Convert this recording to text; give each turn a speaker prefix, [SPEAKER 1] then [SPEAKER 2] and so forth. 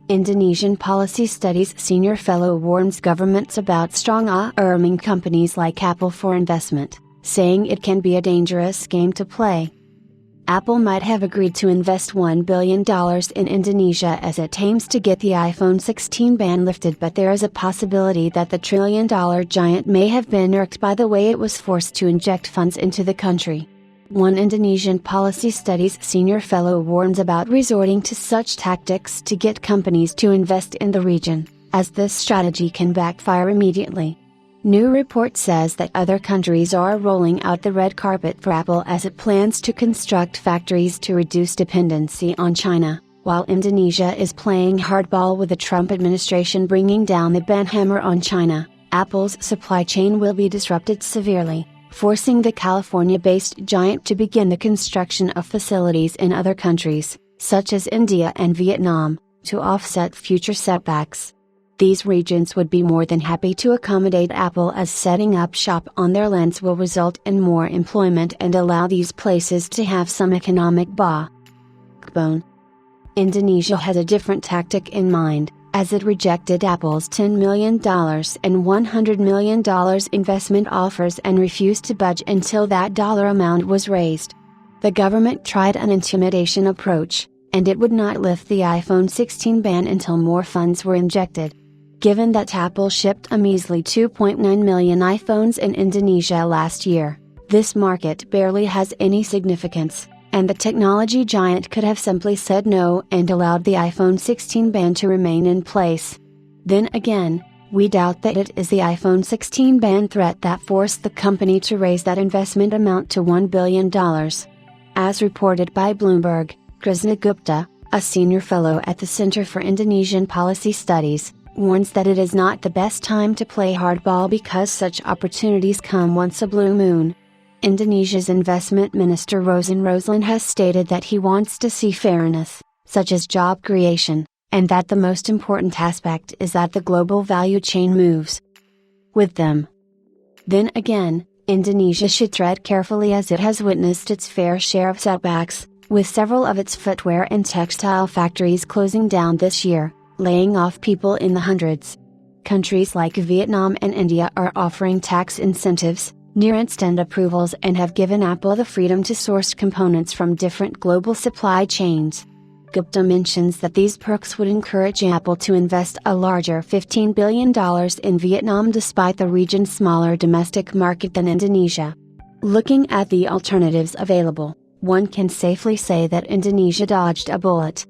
[SPEAKER 1] Indonesian Policy Studies Senior Fellow warns governments about strong-arming companies like Apple for investment, saying it can be a dangerous game to play. Apple might have agreed to invest $1 billion in Indonesia as it aims to get the iPhone 16 ban lifted, but there is a possibility that the trillion-dollar giant may have been irked by the way it was forced to inject funds into the country. One Indonesian Policy Studies Senior Fellow warns about resorting to such tactics to get companies to invest in the region, as this strategy can backfire immediately. New report says that other countries are rolling out the red carpet for Apple as it plans to construct factories to reduce dependency on China, while Indonesia is playing hardball with the Trump administration bringing down the ban hammer on China. Apple's supply chain will be disrupted severely, forcing the California-based giant to begin the construction of facilities in other countries, such as India and Vietnam, to offset future setbacks. These regions would be more than happy to accommodate Apple, as setting up shop on their lands will result in more employment and allow these places to have some economic backbone. Indonesia has a different tactic in mind, as it rejected Apple's $10 million and $100 million investment offers and refused to budge until that dollar amount was raised. The government tried an intimidation approach, and it would not lift the iPhone 16 ban until more funds were injected. Given that Apple shipped a measly 2.9 million iPhones in Indonesia last year, this market barely has any significance, and the technology giant could have simply said no and allowed the iPhone 16 ban to remain in place. Then again, we doubt that it is the iPhone 16 ban threat that forced the company to raise that investment amount to $1 billion. As reported by Bloomberg, Krishna Gupta, a senior fellow at the Center for Indonesian Policy Studies, warns that it is not the best time to play hardball because such opportunities come once a blue moon. Indonesia's investment minister Rosan Roslan has stated that he wants to see fairness, such as job creation, and that the most important aspect is that the global value chain moves with them. Then again, Indonesia should tread carefully, as it has witnessed its fair share of setbacks, with several of its footwear and textile factories closing down this year, laying off people in the hundreds. Countries like Vietnam and India are offering tax incentives, near instant approvals, and have given Apple the freedom to source components from different global supply chains. Gupta mentions that these perks would encourage Apple to invest a larger $15 billion in Vietnam despite the region's smaller domestic market than Indonesia. Looking at the alternatives available, one can safely say that Indonesia dodged a bullet.